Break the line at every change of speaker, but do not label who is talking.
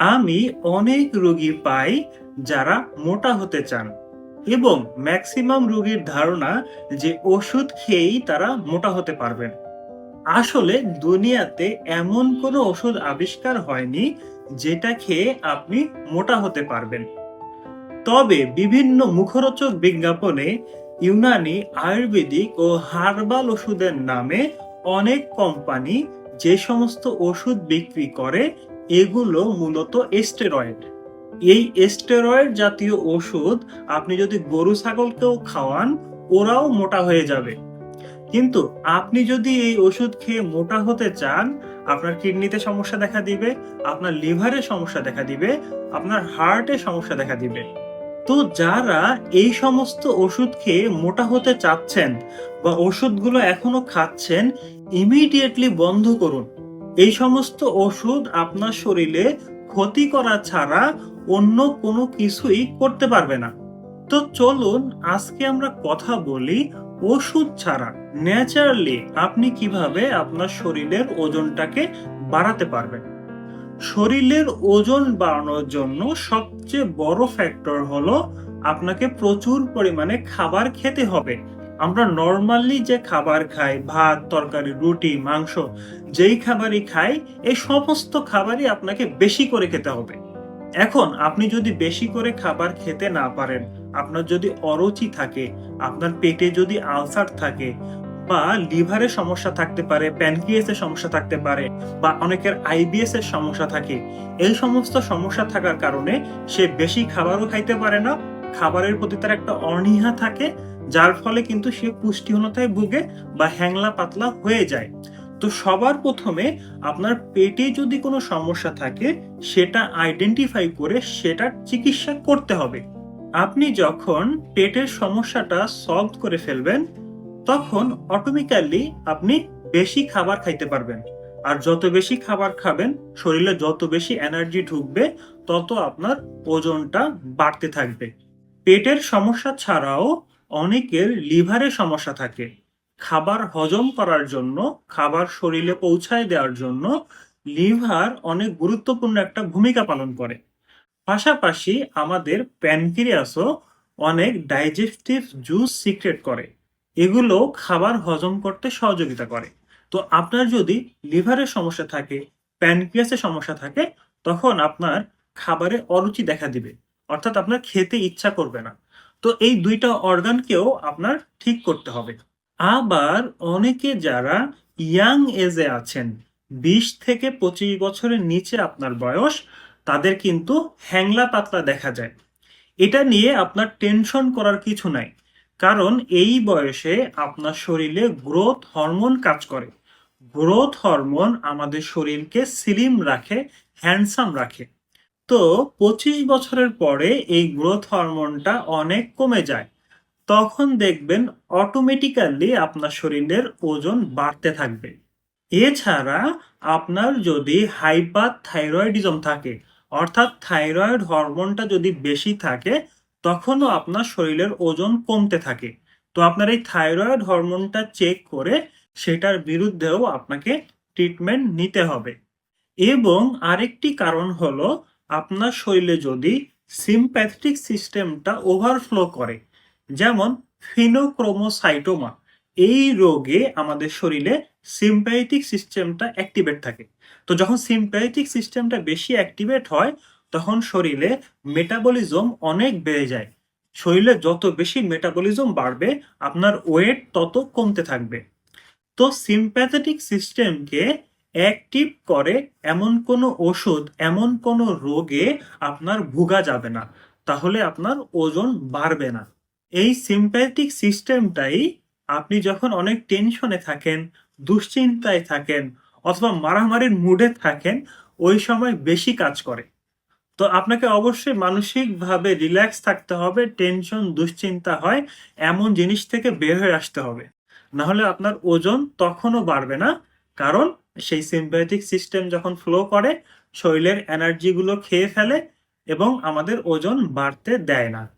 আমি অনেক রোগী পাই যারা মোটা হতে চান এবং ম্যাক্সিমাম রোগীর ধারণা যে ওষুধ খেয়েই তারা মোটা হতে পারবেন। আসলে দুনিয়াতে এমন কোনো ওষুধ আবিষ্কার হয়নি যেটা খেয়ে আপনি মোটা হতে পারবেন। তবে বিভিন্ন মুখরোচক বিজ্ঞাপনে ইউনানি, আয়ুর্বেদিক ও হার্বাল ওষুধের নামে অনেক কোম্পানি যে সমস্ত ওষুধ বিক্রি করে এগুলো মূলত স্টেরয়েড। এই স্টেরয়েড জাতীয় ওষুধ আপনি যদি গরু ছাগলকেও খাওয়ান ওরাও মোটা হয়ে যাবে। কিন্তু আপনি যদি এই ওষুধ খেয়ে মোটা হতে চান, আপনার কিডনিতে সমস্যা দেখা দিবে, আপনার লিভারে সমস্যা দেখা দিবে, আপনার হার্টে সমস্যা দেখা দিবে। তো যারা এই সমস্ত ওষুধ খেয়ে মোটা হতে চাচ্ছেন বা ওষুধগুলো এখনো খাচ্ছেন, ইমিডিয়েটলি বন্ধ করুন। এই সমস্ত ওষুধ আপনার শরীরে ক্ষতি করা ছাড়া অন্য কোনো কিছুই করতে পারবে না। তো চলুন আজকে আমরা কথা বলি ওষুধ ছাড়া ন্যাচারালি আপনি কিভাবে আপনার শরীরের ওজনটাকে বাড়াতে পারবেন। শরীরের ওজন বাড়ানোর জন্য সবচেয়ে বড় ফ্যাক্টর হলো আপনাকে প্রচুর পরিমাণে খাবার খেতে হবে। আমরা নরমালি যে খাবার খাই, ভাত, তরকারি, রুটি, মাংস, যেই খাবারই খাই, এই সমস্ত খাবারই আপনাকে বেশি করে খেতে হবে। এখন আপনি যদি বেশি করে খাবার খেতে না পারেন, আপনার যদি অরুচি থাকে, আপনার পেটে যদি আলসার থাকে বা লিভারের সমস্যা থাকতে পারে, প্যানক্রিয়াসের সমস্যা থাকতে পারে বা অনেকের আইবিএস এর সমস্যা থাকে, এই সমস্ত সমস্যা থাকার কারণে সে বেশি খাবারও খাইতে পারে না, খাবারের প্রতি তার একটা অনীহা থাকে, যার ফলে কিন্তু সে পুষ্টিহীনতায় ভুগে বা হ্যাংলা পাতলা হয়ে যায়। তো সবার প্রথমে আপনার পেটে যদি কোনো সমস্যা থাকে সেটা আইডেন্টিফাই করে সেটার চিকিৎসা করতে হবে। আপনি যখন পেটের সমস্যাটা সলভ করে ফেলবেন তখন অটোমেটিক্যালি আপনি বেশি খাবার খাইতে পারবেন। আর যত বেশি খাবার খাবেন শরীরে যত বেশি এনার্জি ঢুকবে তত আপনার ওজনটা বাড়তে থাকবে। পেটের সমস্যা ছাড়াও অনেকের লিভারের সমস্যা থাকে। খাবার হজম করার জন্য, খাবার শরীরে পৌঁছায় দেওয়ার জন্য লিভার অনেক গুরুত্বপূর্ণ একটা ভূমিকা পালন করে। পাশাপাশি আমাদের প্যানক্রিয়াসও অনেক ডাইজেস্টিভ জুস সিক্রেট করে। এগুলো খাবার হজম করতে সহযোগিতা করে। তো আপনার যদি লিভারের সমস্যা থাকে, প্যানক্রিয়াসের সমস্যা থাকে, তখন আপনার খাবারে অরুচি দেখা দিবে। অর্থাৎ আপনার খেতে ইচ্ছা করবে না। তো এই দুইটা অর্গানকেও আপনার ঠিক করতে হবে। আবার অনেকে যারা ইয়াং এজে আছেন, 20 থেকে 25 বছরের নিচে আপনার বয়স, তাদের কিন্তু হ্যাংলা পাতলা দেখা যায়। এটা নিয়ে আপনার টেনশন করার কিছু নাই। কারণ এই বয়সে আপনার শরীরে গ্রোথ হরমোন কাজ করে। গ্রোথ হরমোন আমাদের শরীরকে স্লিম রাখে, হ্যান্ডসাম রাখে। তো 25 বছরের পরে এই গ্রোথ হরমোনটা অনেক কমে যায়। তখন দেখবেন অটোমেটিক্যালি আপনার শরীরের ওজন বাড়তে থাকবে। এছাড়া আপনার যদি হাইপার থাইরয়েডিজম থাকে, অর্থাৎ থাইরয়েড হরমোনটা যদি বেশি থাকে, তখনও আপনার শরীরের ওজন কমতে থাকে। তো আপনার এই থাইরয়েড হরমোনটা চেক করে সেটার বিরুদ্ধেও আপনাকে ট্রিটমেন্ট নিতে হবে। এবং আরেকটি কারণ হলো আপনার শরীরে যদি সিম্প্যাথেটিক সিস্টেমটা ওভারফ্লো করে, যেমন ফিনোক্রোমোসাইটোমা, এই রোগে আমাদের শরীরে সিম্প্যাথেটিক সিস্টেমটা অ্যাক্টিভেট থাকে। তো যখন সিম্প্যাথেটিক সিস্টেমটা বেশি অ্যাক্টিভেট হয় তখন শরীরে মেটাবলিজম অনেক বেড়ে যায়। শরীরে যত বেশি মেটাবলিজম বাড়বে আপনার ওয়েট তত কমতে থাকবে। তো সিম্প্যাথেটিক সিস্টেমকে অ্যাক্টিভ করে এমন কোনো ওষুধ, এমন কোনো রোগে আপনার ভোগা যাবে না, তাহলে আপনার ওজন বাড়বে না। এই সিম্প্যাথেটিক সিস্টেমটাই আপনি যখন অনেক টেনশনে থাকেন, দুশ্চিন্তায় থাকেন অথবা মারামারির মুডে থাকেন, ওই সময় বেশি কাজ করে। তো আপনাকে অবশ্যই মানসিকভাবে রিল্যাক্স থাকতে হবে, টেনশন দুশ্চিন্তা হয় এমন জিনিস থেকে বের হয়ে আসতে হবে। না হলে আপনার ওজন তখনও বাড়বে না। কারণ সেই সিম্প্যাথেটিক সিস্টেম যখন ফ্লো করে শরীরের এনার্জিগুলো খেয়ে ফেলে এবং আমাদের ওজন বাড়তে দেয় না।